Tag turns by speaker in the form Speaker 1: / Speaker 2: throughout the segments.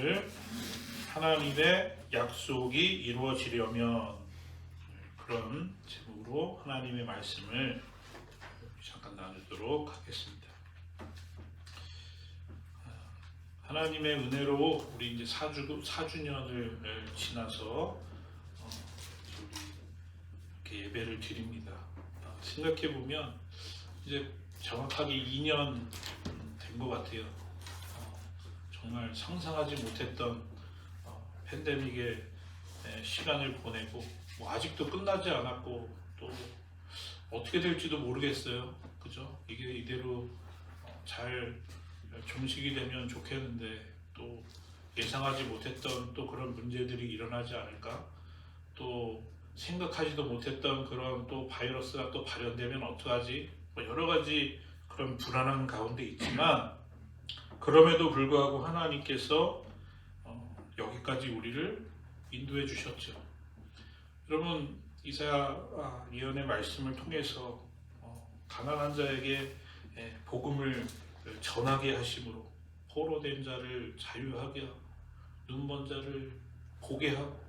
Speaker 1: 오늘 하나님의 약속이 이루어지려면 그런 제목으로 하나님의 말씀을 잠깐 나누도록 하겠습니다. 하나님의 은혜로 우리 이제 4주년을 지나서 이렇게 예배를 드립니다. 생각해 보면 이제 정확하게 2년 된 것 같아요. 정말 상상하지 못했던 팬데믹의 시간을 보내고 아직도 끝나지 않았고 또 어떻게 될지도 모르겠어요. 그죠? 이게 이대로 잘 종식이 되면 좋겠는데 또 예상하지 못했던 또 그런 문제들이 일어나지 않을까? 또 생각하지도 못했던 그런 또 바이러스가 또 발현되면 어떡하지? 여러 가지 그런 불안한 가운데 있지만 그럼에도 불구하고 하나님께서 여기까지 우리를 인도해 주셨죠. 여러분 이사야 예언의 말씀을 통해서 가난한 자에게 복음을 전하게 하심으로 포로된 자를 자유하게 하고 눈먼 자를 보게 하고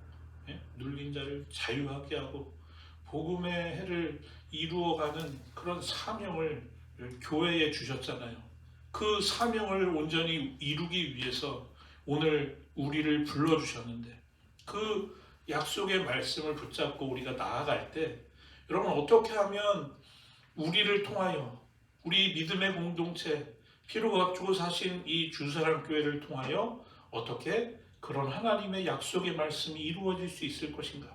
Speaker 1: 눌린 자를 자유하게 하고 복음의 해를 이루어가는 그런 사명을 교회에 주셨잖아요. 그 사명을 온전히 이루기 위해서 오늘 우리를 불러주셨는데 그 약속의 말씀을 붙잡고 우리가 나아갈 때 여러분 어떻게 하면 우리를 통하여 우리 믿음의 공동체 피로 주고 사신 이 주사랑교회를 통하여 어떻게 그런 하나님의 약속의 말씀이 이루어질 수 있을 것인가?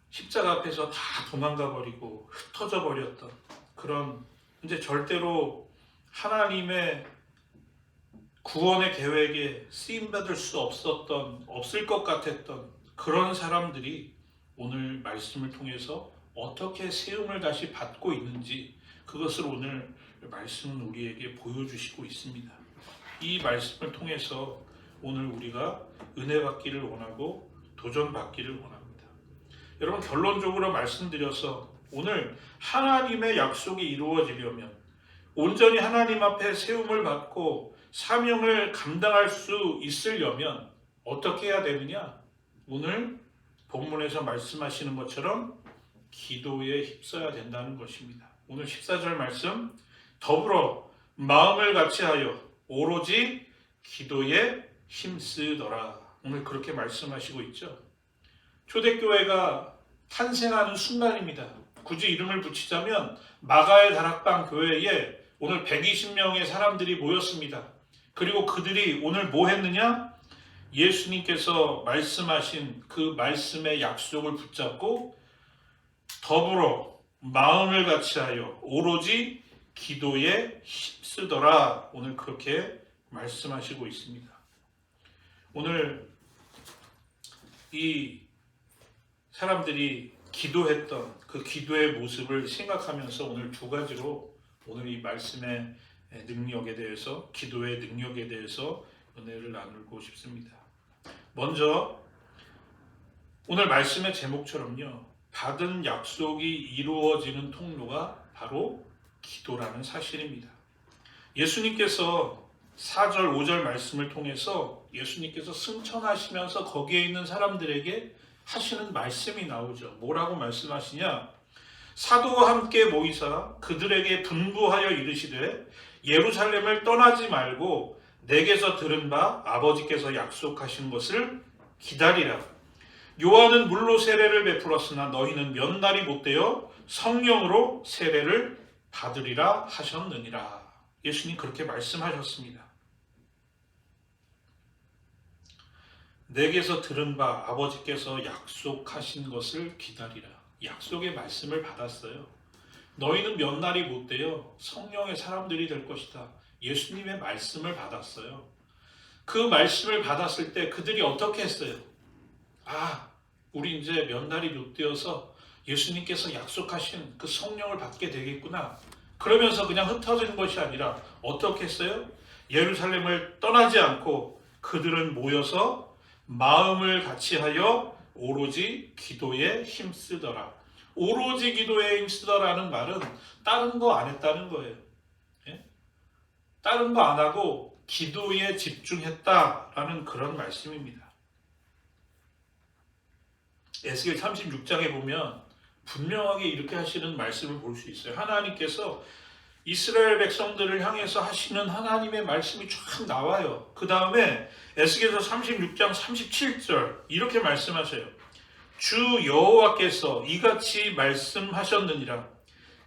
Speaker 1: 십자가 앞에서 다 도망가 버리고 흩어져 버렸던 그런 이제 절대로 하나님의 구원의 계획에 쓰임받을 수 없을 것 같았던 그런 사람들이 오늘 말씀을 통해서 어떻게 세움을 다시 받고 있는지 그것을 오늘 말씀은 우리에게 보여주시고 있습니다. 이 말씀을 통해서 오늘 우리가 은혜 받기를 원하고 도전 받기를 원합니다. 여러분 결론적으로 말씀드려서 오늘 하나님의 약속이 이루어지려면 온전히 하나님 앞에 세움을 받고 사명을 감당할 수 있으려면 어떻게 해야 되느냐? 오늘 본문에서 말씀하시는 것처럼 기도에 힘써야 된다는 것입니다. 오늘 14절 말씀 더불어 마음을 같이하여 오로지 기도에 힘쓰더라. 오늘 그렇게 말씀하시고 있죠. 초대교회가 탄생하는 순간입니다. 굳이 이름을 붙이자면 마가의 다락방 교회에 오늘 120명의 사람들이 모였습니다. 그리고 그들이 오늘 뭐 했느냐? 예수님께서 말씀하신 그 말씀의 약속을 붙잡고 더불어 마음을 같이하여 오로지 기도에 힘쓰더라. 오늘 그렇게 말씀하시고 있습니다. 오늘 이 사람들이 기도했던 그 기도의 모습을 생각하면서 오늘 두 가지로 오늘 이 말씀의 능력에 대해서 기도의 능력에 대해서 은혜를 나누고 싶습니다. 먼저 오늘 말씀의 제목처럼요. 받은 약속이 이루어지는 통로가 바로 기도라는 사실입니다. 예수님께서 4절 5절 말씀을 통해서 예수님께서 승천하시면서 거기에 있는 사람들에게 하시는 말씀이 나오죠. 뭐라고 말씀하시냐? 사도와 함께 모이사 그들에게 분부하여 이르시되 예루살렘을 떠나지 말고 내게서 들은 바 아버지께서 약속하신 것을 기다리라. 요한은 물로 세례를 베풀었으나 너희는 몇 날이 못되어 성령으로 세례를 받으리라 하셨느니라. 예수님 그렇게 말씀하셨습니다. 내게서 들은 바 아버지께서 약속하신 것을 기다리라. 약속의 말씀을 받았어요. 너희는 몇 날이 못되어 성령의 사람들이 될 것이다. 예수님의 말씀을 받았어요. 그 말씀을 받았을 때 그들이 어떻게 했어요? 우리 이제 몇 날이 못되어서 예수님께서 약속하신 그 성령을 받게 되겠구나. 그러면서 그냥 흩어진 것이 아니라 어떻게 했어요? 예루살렘을 떠나지 않고 그들은 모여서 마음을 같이하여 오로지 기도에 힘쓰더라. 오로지 기도에 힘쓰더라는 말은 다른 거 안 했다는 거예요. 다른 거 안 하고 기도에 집중했다라는 그런 말씀입니다. 에스겔 36장에 보면 분명하게 이렇게 하시는 말씀을 볼 수 있어요. 하나님께서 이스라엘 백성들을 향해서 하시는 하나님의 말씀이 쫙 나와요. 그 다음에 에스겔서 36장 37절 이렇게 말씀하셔요. 주 여호와께서 이같이 말씀하셨느니라.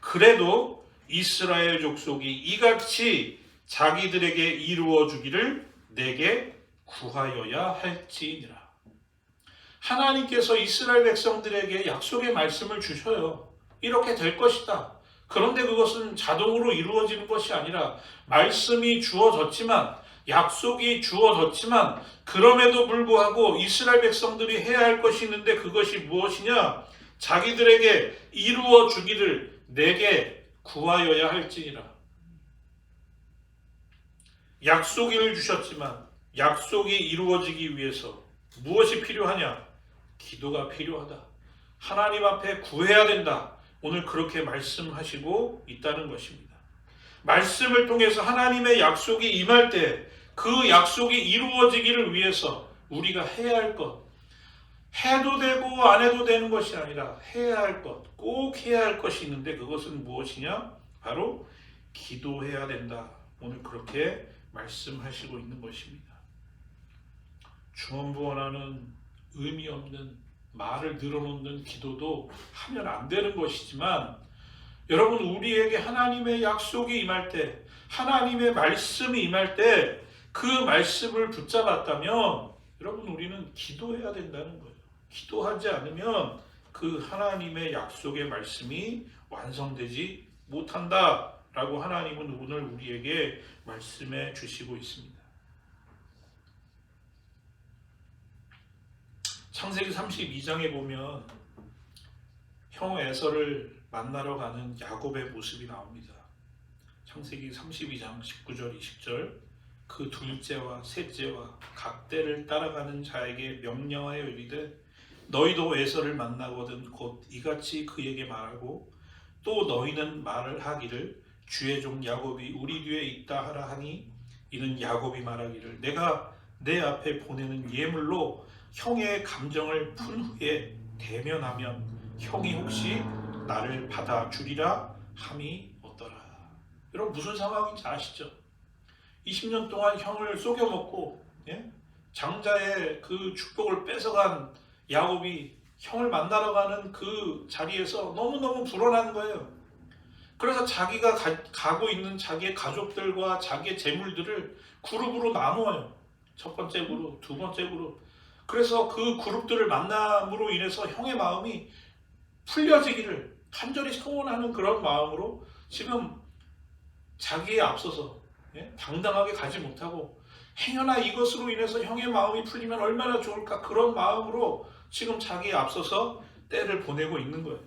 Speaker 1: 그래도 이스라엘 족속이 이같이 자기들에게 이루어 주기를 내게 구하여야 할지니라. 하나님께서 이스라엘 백성들에게 약속의 말씀을 주셔요. 이렇게 될 것이다. 그런데 그것은 자동으로 이루어지는 것이 아니라 말씀이 주어졌지만, 약속이 주어졌지만, 그럼에도 불구하고 이스라엘 백성들이 해야 할 것이 있는데 그것이 무엇이냐? 자기들에게 이루어 주기를 내게 구하여야 할지니라. 약속을 주셨지만 약속이 이루어지기 위해서 무엇이 필요하냐? 기도가 필요하다. 하나님 앞에 구해야 된다. 오늘 그렇게 말씀하시고 있다는 것입니다. 말씀을 통해서 하나님의 약속이 임할 때 그 약속이 이루어지기를 위해서 우리가 해야 할 것, 해도 되고 안 해도 되는 것이 아니라 해야 할 것, 꼭 해야 할 것이 있는데 그것은 무엇이냐? 바로 기도해야 된다. 오늘 그렇게 말씀하시고 있는 것입니다. 주원부원하는 의미 없는 말을 늘어놓는 기도도 하면 안 되는 것이지만, 여러분, 우리에게 하나님의 약속이 임할 때, 하나님의 말씀이 임할 때 그 말씀을 붙잡았다면 여러분, 우리는 기도해야 된다는 거예요. 기도하지 않으면 그 하나님의 약속의 말씀이 완성되지 못한다라고 하나님은 오늘 우리에게 말씀해 주시고 있습니다. 창세기 32장에 보면 형 에서를 만나러 가는 야곱의 모습이 나옵니다. 창세기 32장 19절 20절 그 둘째와 셋째와 각 때를 따라가는 자에게 명령하여 이르되 너희도 에서를 만나거든 곧 이같이 그에게 말하고 또 너희는 말을 하기를 주의 종 야곱이 우리 뒤에 있다 하라 하니 이는 야곱이 말하기를 내가 내 앞에 보내는 예물로 형의 감정을 푼 후에 대면하면 형이 혹시 나를 받아주리라 함이 어떠라. 여러분, 무슨 상황인지 아시죠? 20년 동안 형을 속여먹고 장자의 그 축복을 뺏어간 야곱이 형을 만나러 가는 그 자리에서 너무너무 불안한 거예요. 그래서 자기가 가고 있는 자기의 가족들과 자기의 재물들을 그룹으로 나누어요. 첫 번째 그룹, 두 번째 그룹. 그래서 그 그룹들을 만남으로 인해서 형의 마음이 풀려지기를 간절히 소원하는 그런 마음으로 지금 자기에 앞서서 당당하게 가지 못하고 행여나 이것으로 인해서 형의 마음이 풀리면 얼마나 좋을까, 그런 마음으로 지금 자기에 앞서서 때를 보내고 있는 거예요.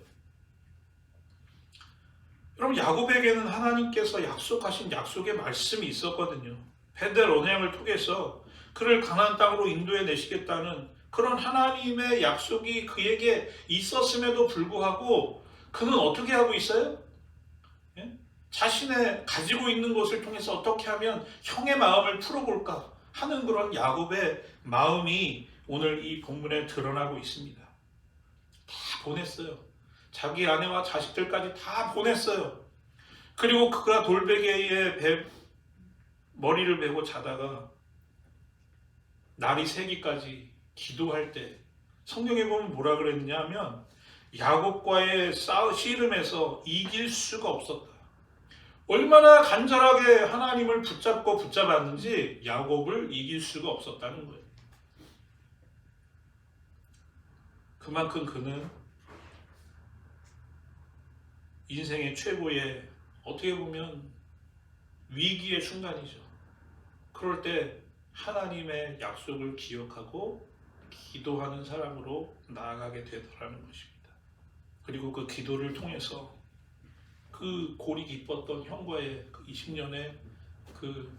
Speaker 1: 여러분, 야곱에게는 하나님께서 약속하신 약속의 말씀이 있었거든요. 베델 언약을 통해서 그를 가나안 땅으로 인도해 내시겠다는 그런 하나님의 약속이 그에게 있었음에도 불구하고 그는 어떻게 하고 있어요? 자신의 가지고 있는 것을 통해서 어떻게 하면 형의 마음을 풀어볼까 하는 그런 야곱의 마음이 오늘 이 본문에 드러나고 있습니다. 다 보냈어요. 자기 아내와 자식들까지 다 보냈어요. 그리고 그가 돌베개에 머리를 베고 자다가 날이 새기까지 기도할 때 성경에 보면 뭐라 그랬냐면 야곱과의 씨름에서 이길 수가 없었다. 얼마나 간절하게 하나님을 붙잡았는지 야곱을 이길 수가 없었다는 거예요. 그만큼 그는 인생의 최고의, 어떻게 보면 위기의 순간이죠. 그럴 때 하나님의 약속을 기억하고 기도하는 사람으로 나아가게 되더라는 것입니다. 그리고 그 기도를 통해서 그 골이 깊었던 형과의 그 20년의 그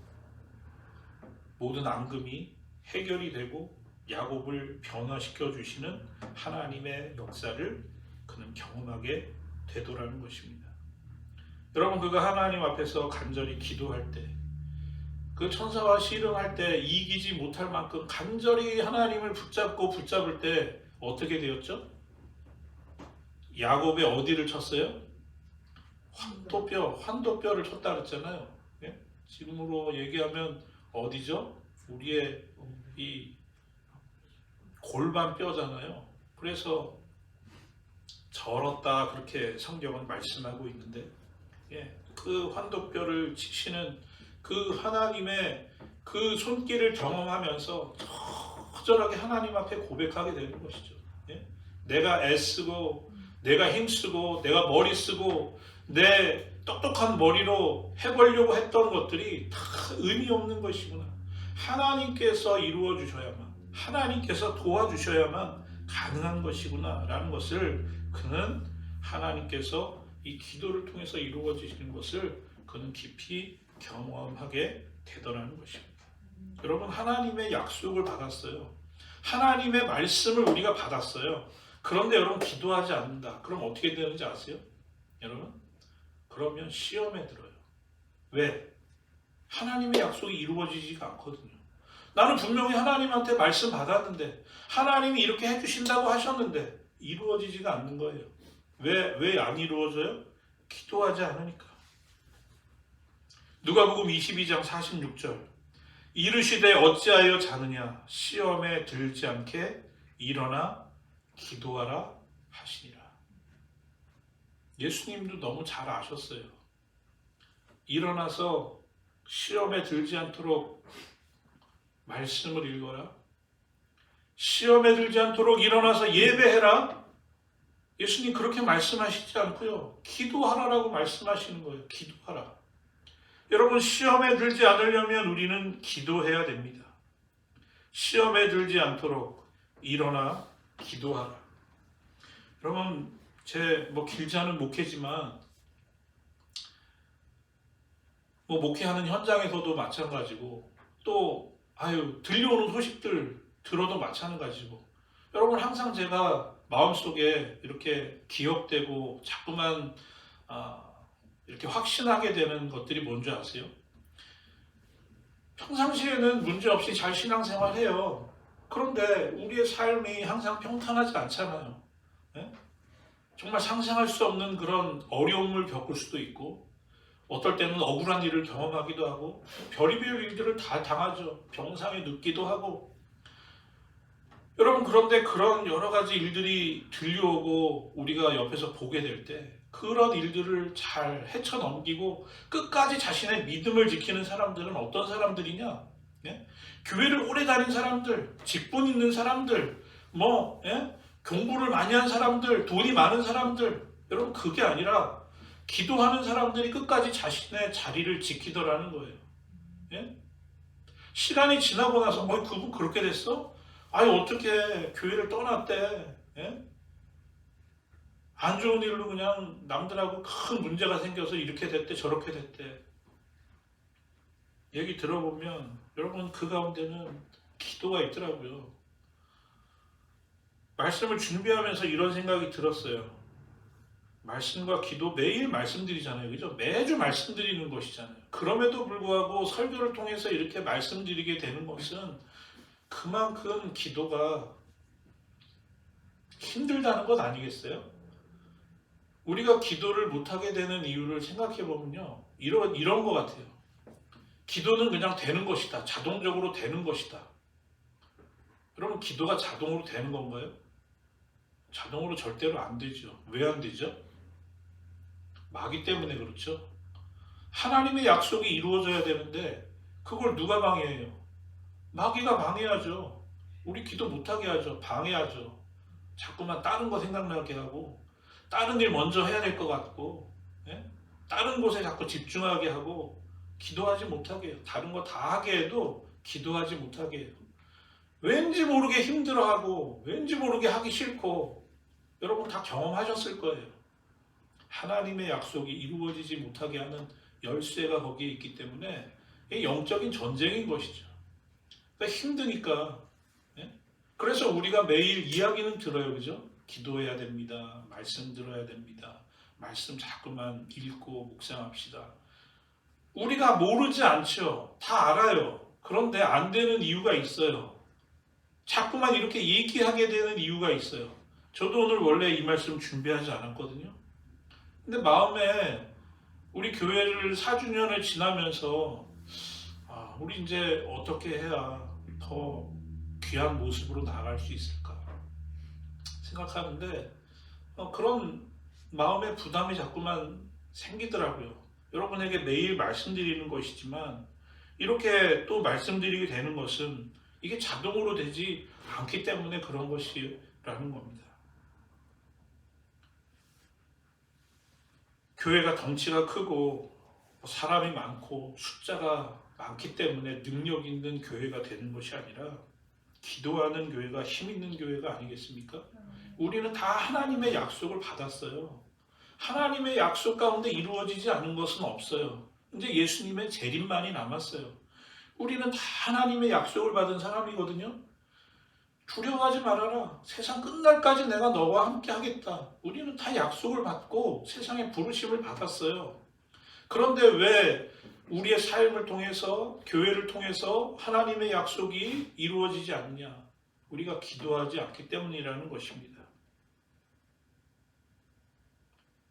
Speaker 1: 모든 앙금이 해결이 되고 야곱을 변화시켜 주시는 하나님의 역사를 그는 경험하게 되더라는 것입니다. 여러분, 그가 하나님 앞에서 간절히 기도할 때 그 천사와 씨름할 때 이기지 못할 만큼 간절히 하나님을 붙잡을 때 어떻게 되었죠? 야곱의 어디를 쳤어요? 환도뼈를 쳤다 그랬잖아요. 예? 지금으로 얘기하면 어디죠? 우리의 이 골반 뼈잖아요. 그래서 절었다 그렇게 성경은 말씀하고 있는데, 예, 그 환도뼈를 치시는 그 하나님의 그 손길을 경험하면서 처절하게 하나님 앞에 고백하게 되는 것이죠. 예? 내가 애쓰고 내가 힘쓰고 내가 머리 쓰고 내 똑똑한 머리로 해보려고 했던 것들이 다 의미 없는 것이구나. 하나님께서 이루어 주셔야만, 하나님께서 도와주셔야만 가능한 것이구나 라는 것을 그는 하나님께서 이 기도를 통해서 이루어지시는 것을 그는 깊이 경험하게 되더라는 것입니다. 여러분, 하나님의 약속을 받았어요. 하나님의 말씀을 우리가 받았어요. 그런데 여러분 기도하지 않는다. 그럼 어떻게 되는지 아세요? 여러분? 그러면 시험에 들어요. 왜? 하나님의 약속이 이루어지지가 않거든요. 나는 분명히 하나님한테 말씀 받았는데 하나님이 이렇게 해주신다고 하셨는데 이루어지지가 않는 거예요. 왜 안 이루어져요? 기도하지 않으니까. 누가복음 22장 46절 이르시되 어찌하여 자느냐 시험에 들지 않게 일어나 기도하라 하시니라. 예수님도 너무 잘 아셨어요. 일어나서 시험에 들지 않도록 말씀을 읽어라. 시험에 들지 않도록 일어나서 예배해라. 예수님 그렇게 말씀하시지 않고요. 기도하라라고 말씀하시는 거예요. 기도하라. 여러분, 시험에 들지 않으려면 우리는 기도해야 됩니다. 시험에 들지 않도록 일어나 기도하라. 여러분, 제 길지 않은 목회지만 목회하는 현장에서도 마찬가지고 또 들려오는 소식들 들어도 마찬가지고 여러분 항상 제가 마음속에 이렇게 기억되고 자꾸만 이렇게 확신하게 되는 것들이 뭔지 아세요? 평상시에는 문제없이 잘 신앙생활해요. 그런데 우리의 삶이 항상 평탄하지 않잖아요. 네? 정말 상상할 수 없는 그런 어려움을 겪을 수도 있고 어떨 때는 억울한 일을 경험하기도 하고 별의별 일들을 다 당하죠. 병상에 눕기도 하고. 여러분, 그런데 그런 여러 가지 일들이 들려오고 우리가 옆에서 보게 될 때 그런 일들을 잘 헤쳐넘기고 끝까지 자신의 믿음을 지키는 사람들은 어떤 사람들이냐? 예? 교회를 오래 다닌 사람들, 직분 있는 사람들, 공부를 많이 한 사람들, 돈이 많은 사람들. 여러분, 그게 아니라 기도하는 사람들이 끝까지 자신의 자리를 지키더라는 거예요. 예? 시간이 지나고 나서 그분 그렇게 됐어? 어떻게 교회를 떠났대? 예? 안 좋은 일로 그냥 남들하고 큰 문제가 생겨서 이렇게 됐대 저렇게 됐대. 얘기 들어보면 여러분 그 가운데는 기도가 있더라고요. 말씀을 준비하면서 이런 생각이 들었어요. 말씀과 기도 매일 말씀드리잖아요. 그죠? 매주 말씀드리는 것이잖아요. 그럼에도 불구하고 설교를 통해서 이렇게 말씀드리게 되는 것은 그만큼 기도가 힘들다는 것 아니겠어요? 우리가 기도를 못하게 되는 이유를 생각해 보면요. 이런 것 같아요. 기도는 그냥 되는 것이다. 자동적으로 되는 것이다. 여러분, 기도가 자동으로 되는 건가요? 자동으로 절대로 안 되죠. 왜 안 되죠? 마귀 때문에 그렇죠. 하나님의 약속이 이루어져야 되는데 그걸 누가 방해해요? 마귀가 방해하죠. 우리 기도 못하게 하죠. 방해하죠. 자꾸만 다른 거 생각나게 하고 다른 일 먼저 해야 될 것 같고 다른 곳에 자꾸 집중하게 하고 기도하지 못하게 해요. 다른 거 다 하게 해도 기도하지 못하게 해요. 왠지 모르게 힘들어하고 왠지 모르게 하기 싫고 여러분 다 경험하셨을 거예요. 하나님의 약속이 이루어지지 못하게 하는 열쇠가 거기에 있기 때문에 영적인 전쟁인 것이죠. 그러니까 힘드니까. 그래서 우리가 매일 이야기는 들어요. 그죠? 기도해야 됩니다. 말씀 들어야 됩니다. 말씀 자꾸만 읽고 묵상합시다. 우리가 모르지 않죠. 다 알아요. 그런데 안 되는 이유가 있어요. 자꾸만 이렇게 얘기하게 되는 이유가 있어요. 저도 오늘 원래 이 말씀 준비하지 않았거든요. 근데 마음에 우리 교회를 4주년을 지나면서 우리 이제 어떻게 해야 더 귀한 모습으로 나아갈 수 있을까 생각하는데 그런 마음의 부담이 자꾸만 생기더라고요. 여러분에게 매일 말씀드리는 것이지만 이렇게 또 말씀드리게 되는 것은 이게 자동으로 되지 않기 때문에 그런 것이라는 겁니다. 교회가 덩치가 크고 사람이 많고 숫자가 많기 때문에 능력 있는 교회가 되는 것이 아니라 기도하는 교회가 힘 있는 교회가 아니겠습니까? 우리는 다 하나님의 약속을 받았어요. 하나님의 약속 가운데 이루어지지 않은 것은 없어요. 이제 예수님의 재림만이 남았어요. 우리는 다 하나님의 약속을 받은 사람이거든요. 두려워하지 말아라. 세상 끝날까지 내가 너와 함께 하겠다. 우리는 다 약속을 받고 세상의 부르심을 받았어요. 그런데 왜 우리의 삶을 통해서, 교회를 통해서 하나님의 약속이 이루어지지 않냐? 우리가 기도하지 않기 때문이라는 것입니다.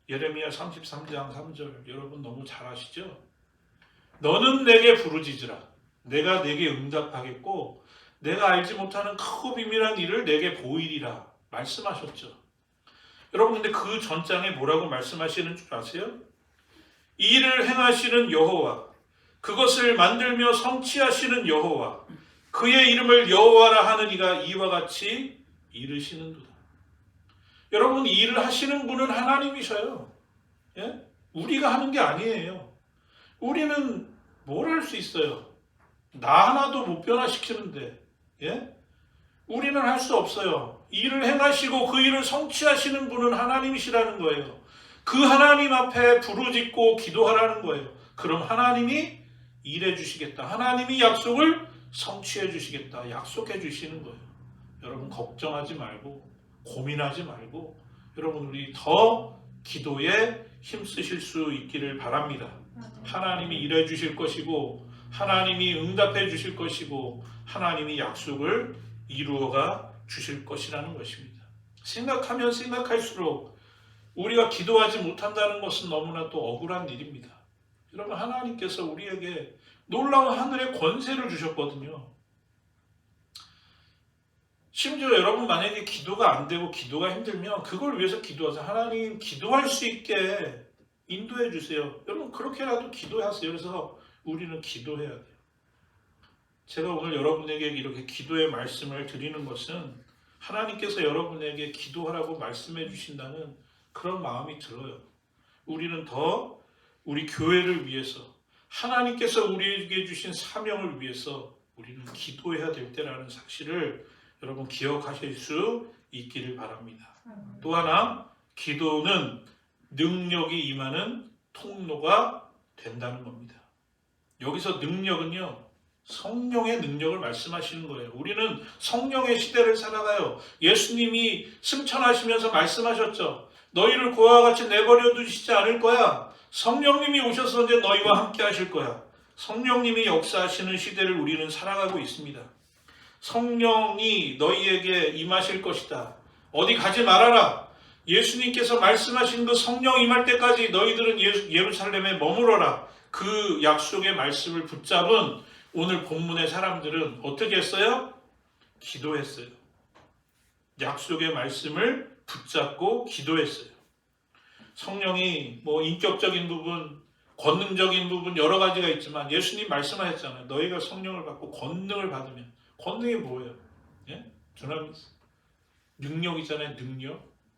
Speaker 1: 예레미야 33장 3절 여러분 너무 잘 아시죠? 너는 내게 부르짖으라. 내가 내게 응답하겠고 내가 알지 못하는 크고 비밀한 일을 내게 보이리라 말씀하셨죠. 여러분 근데 그 전장에 뭐라고 말씀하시는 줄 아세요? 이 일을 행하시는 여호와, 그것을 만들며 성취하시는 여호와, 그의 이름을 여호와라 하는 이가 이와 같이 이르시는도다. 여러분 이 일을 하시는 분은 하나님이셔요. 예? 우리가 하는 게 아니에요. 우리는 뭘 할 수 있어요? 나 하나도 못 변화시키는데, 예? 우리는 할 수 없어요. 이 일을 행하시고 그 일을 성취하시는 분은 하나님이시라는 거예요. 그 하나님 앞에 부르짖고 기도하라는 거예요. 그럼 하나님이 일해 주시겠다. 하나님이 약속을 성취해 주시겠다. 약속해 주시는 거예요. 여러분 걱정하지 말고 고민하지 말고 여러분 우리 더 기도에 힘쓰실 수 있기를 바랍니다. 하나님이 일해 주실 것이고 하나님이 응답해 주실 것이고 하나님이 약속을 이루어가 주실 것이라는 것입니다. 생각하면 생각할수록 우리가 기도하지 못한다는 것은 너무나 또 억울한 일입니다. 여러분 하나님께서 우리에게 놀라운 하늘의 권세를 주셨거든요. 심지어 여러분 만약에 기도가 안 되고 기도가 힘들면 그걸 위해서 기도하세요. 하나님 기도할 수 있게 인도해 주세요. 여러분 그렇게라도 기도하세요. 그래서 우리는 기도해야 돼요. 제가 오늘 여러분에게 이렇게 기도의 말씀을 드리는 것은 하나님께서 여러분에게 기도하라고 말씀해 주신다는 그런 마음이 들어요. 우리는 더 우리 교회를 위해서 하나님께서 우리에게 주신 사명을 위해서 우리는 기도해야 될 때라는 사실을 여러분 기억하실 수 있기를 바랍니다. 또 하나 기도는 능력이 임하는 통로가 된다는 겁니다. 여기서 능력은요 성령의 능력을 말씀하시는 거예요. 우리는 성령의 시대를 살아가요. 예수님이 승천하시면서 말씀하셨죠. 너희를 고아와 같이 내버려 두시지 않을 거야. 성령님이 오셔서 이제 너희와 함께 하실 거야. 성령님이 역사하시는 시대를 우리는 살아가고 있습니다. 성령이 너희에게 임하실 것이다. 어디 가지 말아라. 예수님께서 말씀하신 그 성령 임할 때까지 너희들은 예루살렘에 머무러라. 그 약속의 말씀을 붙잡은 오늘 본문의 사람들은 어떻게 했어요? 기도했어요. 약속의 말씀을 붙잡고 기도했어요. 성령이 인격적인 부분, 권능적인 부분 여러 가지가 있지만 예수님 말씀하셨잖아요. 너희가 성령을 받고 권능을 받으면 권능이 뭐예요? 예? 두나미스. 능력이잖아요.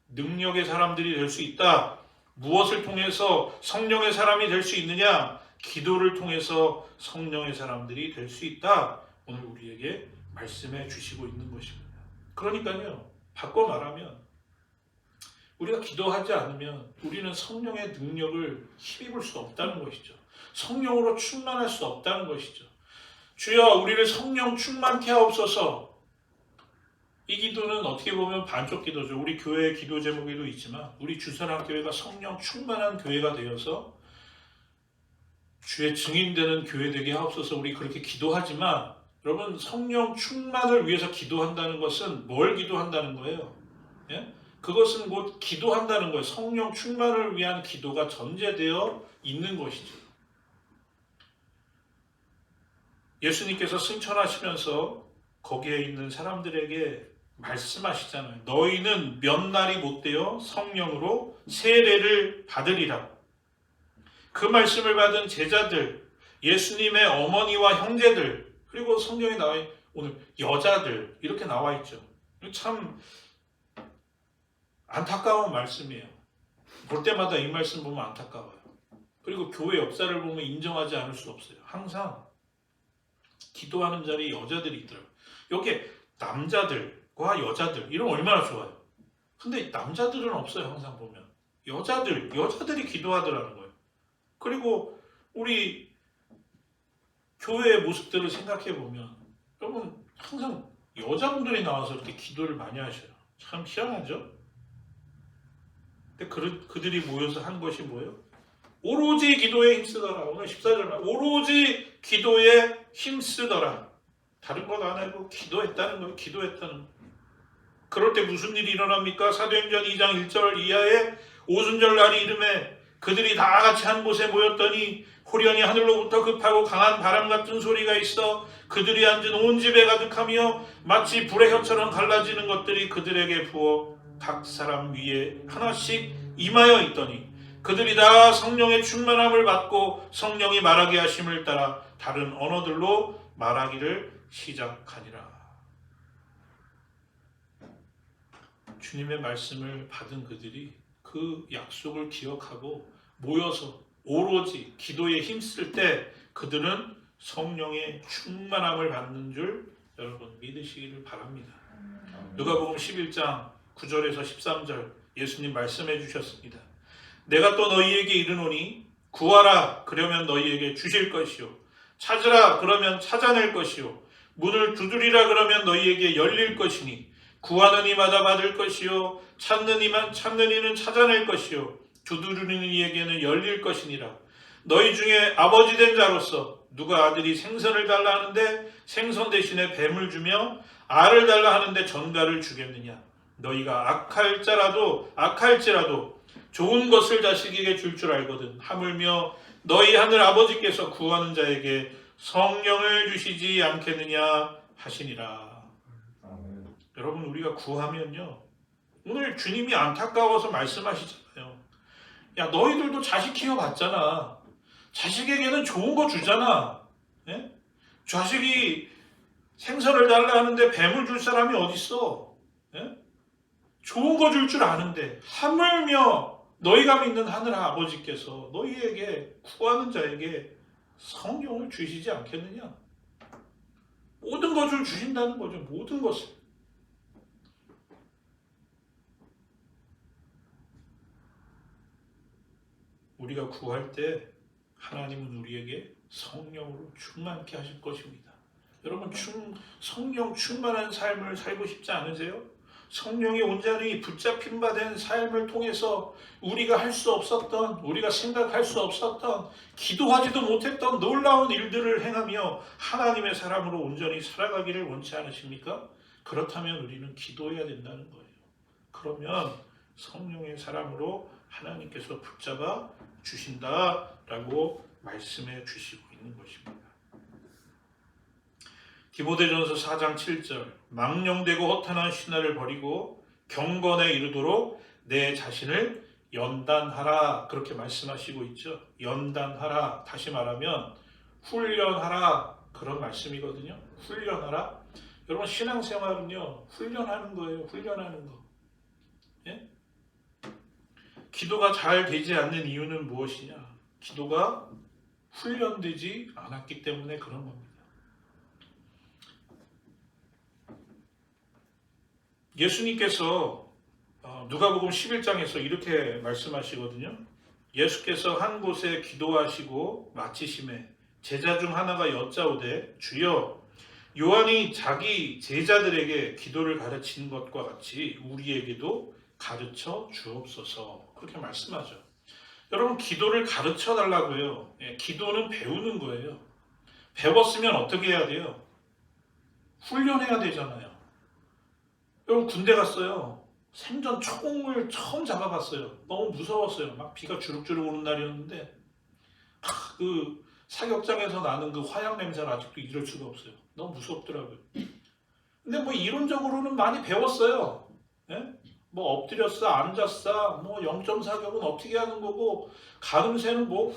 Speaker 1: 능력의 사람들이 될 수 있다. 무엇을 통해서 성령의 사람이 될 수 있느냐? 기도를 통해서 성령의 사람들이 될 수 있다. 오늘 우리에게 말씀해 주시고 있는 것입니다. 그러니까요. 바꿔 말하면 우리가 기도하지 않으면 우리는 성령의 능력을 힘입을 수 없다는 것이죠. 성령으로 충만할 수 없다는 것이죠. 주여 우리를 성령 충만케 하옵소서. 이 기도는 어떻게 보면 반쪽 기도죠. 우리 교회의 기도 제목에도 있지만 우리 주선학교회가 성령 충만한 교회가 되어서 주의 증인되는 교회 되게 하옵소서. 우리 그렇게 기도하지만 여러분, 성령 충만을 위해서 기도한다는 것은 뭘 기도한다는 거예요? 예? 그것은 곧 기도한다는 거예요. 성령 충만을 위한 기도가 전제되어 있는 것이죠. 예수님께서 승천하시면서 거기에 있는 사람들에게 말씀하시잖아요. 너희는 몇 날이 못되어 성령으로 세례를 받으리라. 그 말씀을 받은 제자들, 예수님의 어머니와 형제들, 그리고 성경에 나와 있는 오늘 여자들, 이렇게 나와 있죠. 참 안타까운 말씀이에요. 볼 때마다 이 말씀 보면 안타까워요. 그리고 교회 역사를 보면 인정하지 않을 수 없어요. 항상 기도하는 자리에 여자들이 있더라고요. 여기에 남자들과 여자들, 이런 얼마나 좋아요. 근데 남자들은 없어요. 항상 보면 여자들이 기도하더라는 거예요. 그리고 우리 교회의 모습들을 생각해 보면 여러분, 항상 여자분들이 나와서 이렇게 기도를 많이 하셔요. 참 희한하죠? 근데 그들이 모여서 한 것이 뭐예요? 오로지 기도에 힘쓰더라. 오늘 14절 오로지 기도에 힘쓰더라. 다른 것 안 하고 기도했다는 거예요. 기도했다는 거예요. 그럴 때 무슨 일이 일어납니까? 사도행전 2장 1절 이하에 오순절 날이 이름에 그들이 다 같이 한 곳에 모였더니 호련히 하늘로부터 급하고 강한 바람 같은 소리가 있어 그들이 앉은 온 집에 가득하며 마치 불의 혀처럼 갈라지는 것들이 그들에게 부어 각 사람 위에 하나씩 임하여 있더니 그들이 다 성령의 충만함을 받고 성령이 말하게 하심을 따라 다른 언어들로 말하기를 시작하니라. 주님의 말씀을 받은 그들이 그 약속을 기억하고 모여서 오로지 기도에 힘쓸 때 그들은 성령의 충만함을 받는 줄 여러분 믿으시기를 바랍니다. 누가복음 11장 9절에서 13절 예수님 말씀해 주셨습니다. 내가 또 너희에게 이르노니 구하라 그러면 너희에게 주실 것이요 찾으라 그러면 찾아낼 것이요 문을 두드리라 그러면 너희에게 열릴 것이니 구하는 이마다 받을 것이요 찾는 이는 찾아낼 것이요 두드리는 이에게는 열릴 것이니라. 너희 중에 아버지 된 자로서 누가 아들이 생선을 달라 하는데 생선 대신에 뱀을 주며 알을 달라 하는데 전갈을 주겠느냐. 너희가 악할지라도 좋은 것을 자식에게 줄 줄 알거든. 하물며 너희 하늘 아버지께서 구하는 자에게 성령을 주시지 않겠느냐 하시니라. 여러분, 우리가 구하면요, 오늘 주님이 안타까워서 말씀하시잖아요. 야, 너희들도 자식 키워봤잖아. 자식에게는 좋은 거 주잖아. 예? 자식이 생선을 달라 하는데 뱀을 줄 사람이 어딨어? 예? 좋은 거 줄 줄 아는데 하물며 너희가 믿는 하늘 아버지께서 너희에게 구하는 자에게 성령을 주시지 않겠느냐? 모든 것을 주신다는 거죠. 모든 것을. 우리가 구할 때 하나님은 우리에게 성령으로 충만케 하실 것입니다. 여러분, 성령 충만한 삶을 살고 싶지 않으세요? 성령이 온전히 붙잡힌 바 된 삶을 통해서 우리가 할 수 없었던, 우리가 생각할 수 없었던, 기도하지도 못했던 놀라운 일들을 행하며 하나님의 사람으로 온전히 살아가기를 원치 않으십니까? 그렇다면 우리는 기도해야 된다는 거예요. 그러면 성령의 사람으로 하나님께서 붙잡아 주신다라고 말씀해 주시고 있는 것입니다. 디모데전서 4장 7절 망령되고 허탄한 신화를 버리고 경건에 이르도록 내 자신을 연단하라 그렇게 말씀하시고 있죠. 연단하라, 다시 말하면 훈련하라 그런 말씀이거든요. 훈련하라. 여러분, 신앙생활은요 훈련하는 거예요. 훈련하는 거. 예? 기도가 잘 되지 않는 이유는 무엇이냐? 기도가 훈련되지 않았기 때문에 그런 겁니다. 예수님께서 누가복음 11장에서 이렇게 말씀하시거든요. 예수께서 한 곳에 기도하시고 마치심에 제자 중 하나가 여짜오되 주여 요한이 자기 제자들에게 기도를 가르치는 것과 같이 우리에게도 가르쳐 주옵소서 그렇게 말씀하죠. 여러분 기도를 가르쳐 달라고 해요. 기도는 배우는 거예요. 배웠으면 어떻게 해야 돼요? 훈련해야 되잖아요. 여러분 군대 갔어요. 생전 총을 처음 잡아봤어요. 너무 무서웠어요. 막 비가 주룩주룩 오는 날이었는데 그 사격장에서 나는 그 화약 냄새를 아직도 잊을 수가 없어요. 너무 무섭더라고요. 근데 뭐 이론적으로는 많이 배웠어요. 예? 뭐 엎드렸어, 앉았어, 뭐 0.4격은 어떻게 하는 거고 가늠쇠는 뭐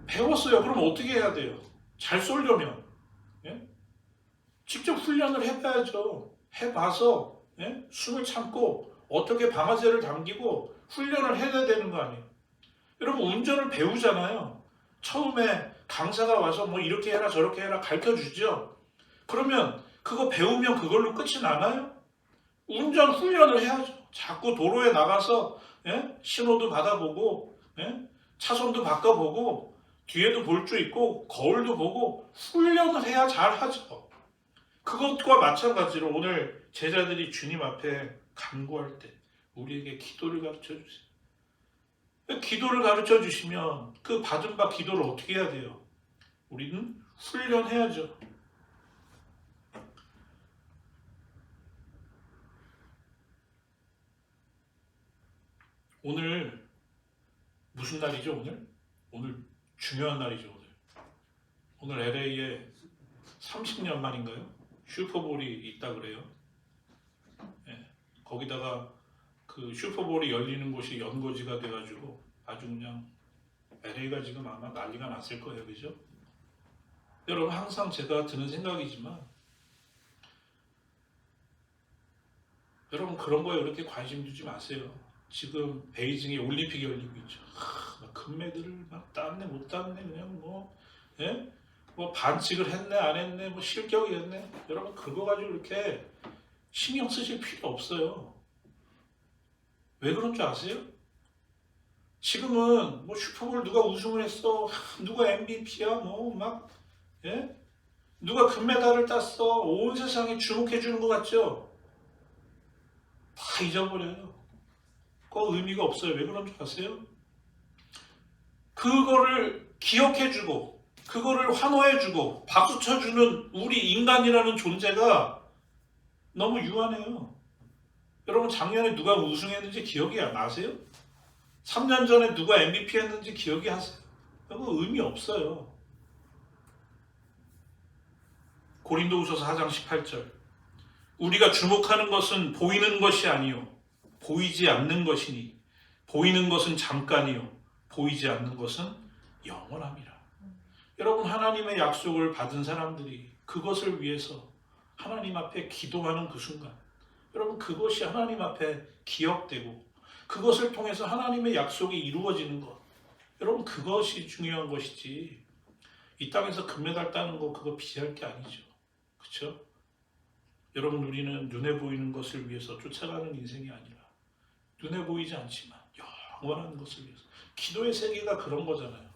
Speaker 1: 배웠어요. 그럼 어떻게 해야 돼요? 잘 쏠려면 예? 직접 훈련을 해봐야죠. 해봐서 예? 숨을 참고 어떻게 방아쇠를 당기고 훈련을 해야 되는 거 아니에요. 여러분 운전을 배우잖아요. 처음에 강사가 와서 뭐 이렇게 해라 저렇게 해라 가르쳐 주죠. 그러면 그거 배우면 그걸로 끝이 나나요? 운전 훈련을 해야죠. 자꾸 도로에 나가서 예? 신호도 받아보고 예? 차선도 바꿔보고 뒤에도 볼 줄 있고 거울도 보고 훈련을 해야 잘하죠. 그것과 마찬가지로 오늘 제자들이 주님 앞에 간구할 때 우리에게 기도를 가르쳐 주세요. 기도를 가르쳐 주시면 그 받은 바 기도를 어떻게 해야 돼요? 우리는 훈련해야죠. 오늘 무슨 날이죠? 오늘 중요한 날이죠. 오늘 LA에 30년 만인가요? 슈퍼볼이 있다 그래요. 예, 거기다가 그 슈퍼볼이 열리는 곳이 연고지가 돼가지고 아주 그냥 LA가 지금 아마 난리가 났을 거예요. 그죠? 여러분 항상 제가 드는 생각이지만 여러분 그런 거에 그렇게 관심 두지 마세요. 지금 베이징에 올림픽이 열리고 있죠. 금메달을 막 땄네 못 땄네 그냥 뭐 예? 뭐 반칙을 했네 안 했네 뭐 실격이 했네. 여러분 그거 가지고 이렇게 신경 쓰실 필요 없어요. 왜 그런 줄 아세요? 지금은 뭐 슈퍼볼 누가 우승을 했어, 누가 MVP야, 뭐 막 예? 누가 금메달을 땄어, 온 세상이 주목해 주는 것 같죠? 다 잊어버려요. 그거 의미가 없어요. 왜 그런 줄 아세요? 그거를 기억해주고 그거를 환호해주고 박수 쳐주는 우리 인간이라는 존재가 너무 유한해요. 여러분 작년에 누가 우승했는지 기억이 안 나세요? 3년 전에 누가 MVP 했는지 기억이 하세요? 그거 의미 없어요. 고린도후서서 4장 18절 우리가 주목하는 것은 보이는 것이 아니요 보이지 않는 것이니 보이는 것은 잠깐이요 보이지 않는 것은 영원함이라. 여러분 하나님의 약속을 받은 사람들이 그것을 위해서 하나님 앞에 기도하는 그 순간 여러분 그것이 하나님 앞에 기억되고 그것을 통해서 하나님의 약속이 이루어지는 것 여러분 그것이 중요한 것이지 이 땅에서 금메달 따는 거 그거 비할 게 아니죠. 그렇죠? 여러분 우리는 눈에 보이는 것을 위해서 쫓아가는 인생이 아니라 눈에 보이지 않지만 영원한 것을 위해서 기도의 세계가 그런 거잖아요.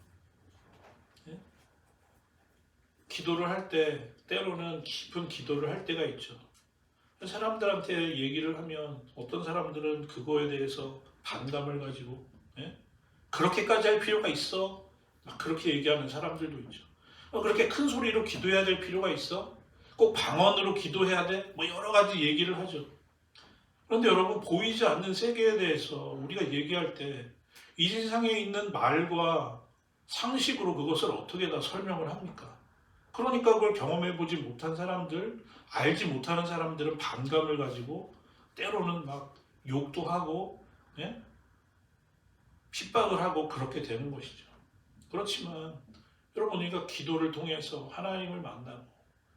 Speaker 1: 예? 기도를 할 때 때로는 깊은 기도를 할 때가 있죠. 사람들한테 얘기를 하면 어떤 사람들은 그거에 대해서 반감을 가지고 예? 그렇게까지 할 필요가 있어? 막 그렇게 얘기하는 사람들도 있죠. 그렇게 큰 소리로 기도해야 될 필요가 있어? 꼭 방언으로 기도해야 돼? 뭐 여러 가지 얘기를 하죠. 그런데 여러분 보이지 않는 세계에 대해서 우리가 얘기할 때 이 세상에 있는 말과 상식으로 그것을 어떻게 다 설명을 합니까? 그러니까 그걸 경험해보지 못한 사람들, 알지 못하는 사람들은 반감을 가지고 때로는 막 욕도 하고 예? 핍박을 하고 그렇게 되는 것이죠. 그렇지만 여러분 우리가 기도를 통해서 하나님을 만나고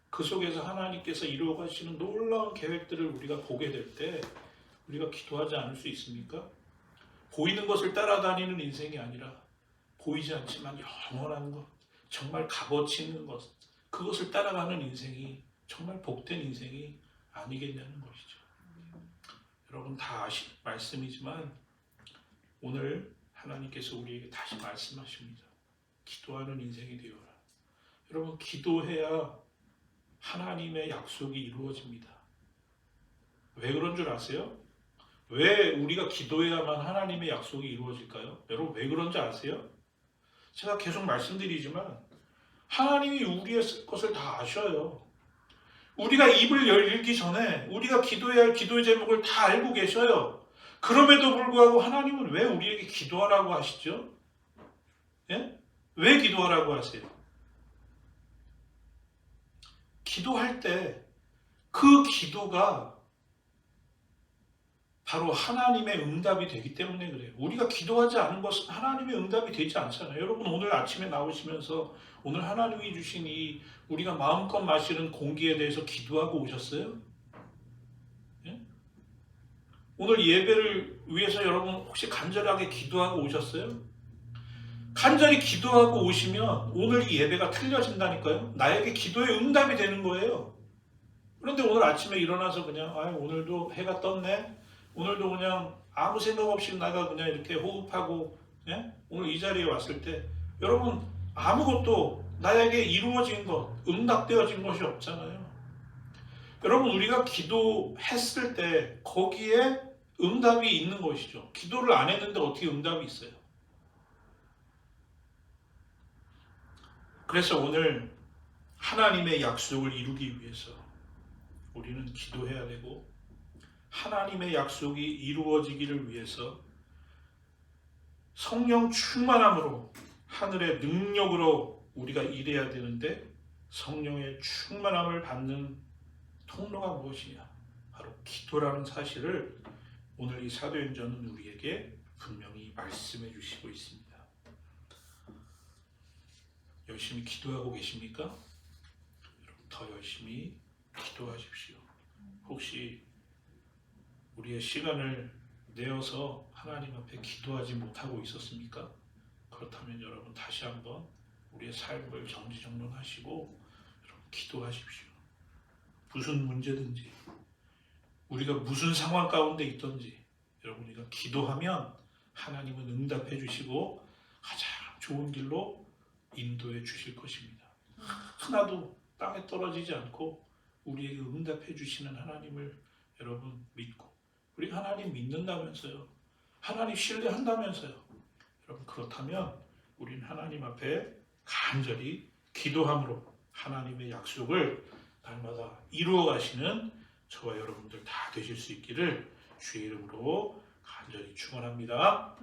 Speaker 1: 그 속에서 하나님께서 이루어 가시는 놀라운 계획들을 우리가 보게 될 때 우리가 기도하지 않을 수 있습니까? 보이는 것을 따라다니는 인생이 아니라 보이지 않지만 영원한 것, 정말 값어치 있는 것, 그것을 따라가는 인생이 정말 복된 인생이 아니겠냐는 것이죠. 여러분 다 아시는 말씀이지만 오늘 하나님께서 우리에게 다시 말씀하십니다. 기도하는 인생이 되어라. 여러분 기도해야 하나님의 약속이 이루어집니다. 왜 그런 줄 아세요? 왜 우리가 기도해야만 하나님의 약속이 이루어질까요? 여러분 왜 그런지 아세요? 제가 계속 말씀드리지만 하나님이 우리의 것을 다 아셔요. 우리가 입을 열기 전에 우리가 기도해야 할 기도의 제목을 다 알고 계셔요. 그럼에도 불구하고 하나님은 왜 우리에게 기도하라고 하시죠? 예? 왜 기도하라고 하세요? 기도할 때 그 기도가 바로 하나님의 응답이 되기 때문에 그래요. 우리가 기도하지 않은 것은 하나님의 응답이 되지 않잖아요. 여러분 오늘 아침에 나오시면서 오늘 하나님이 주신 이 우리가 마음껏 마시는 공기에 대해서 기도하고 오셨어요? 예? 오늘 예배를 위해서 여러분 혹시 간절하게 기도하고 오셨어요? 간절히 기도하고 오시면 오늘 이 예배가 틀려진다니까요. 나에게 기도의 응답이 되는 거예요. 그런데 오늘 아침에 일어나서 그냥 오늘도 해가 떴네. 오늘도 그냥 아무 생각 없이 나가 그냥 이렇게 호흡하고 예? 오늘 이 자리에 왔을 때 여러분 아무것도 나에게 이루어진 것, 응답되어진 것이 없잖아요. 여러분 우리가 기도했을 때 거기에 응답이 있는 것이죠. 기도를 안 했는데 어떻게 응답이 있어요? 그래서 오늘 하나님의 약속을 이루기 위해서 우리는 기도해야 되고 하나님의 약속이 이루어지기를 위해서 성령 충만함으로 하늘의 능력으로 우리가 일해야 되는데 성령의 충만함을 받는 통로가 무엇이냐? 바로 기도라는 사실을 오늘 이 사도행전은 우리에게 분명히 말씀해 주시고 있습니다. 열심히 기도하고 계십니까? 여러분 더 열심히 기도하십시오. 혹시 우리의 시간을 내어서 하나님 앞에 기도하지 못하고 있었습니까? 그렇다면 여러분 다시 한번 우리의 삶을 정지정돈하시고 여러분 기도하십시오. 무슨 문제든지 우리가 무슨 상황 가운데 있든지 여러분 우리가 기도하면 하나님은 응답해 주시고 가장 좋은 길로 인도해 주실 것입니다. 하나도 땅에 떨어지지 않고 우리에게 응답해 주시는 하나님을 여러분 믿고 우리 하나님 믿는다면서요. 하나님 신뢰한다면서요. 여러분 그렇다면 우리는 하나님 앞에 간절히 기도함으로 하나님의 약속을 날마다 이루어 가시는 저와 여러분들 다 되실 수 있기를 주의 이름으로 간절히 축원합니다.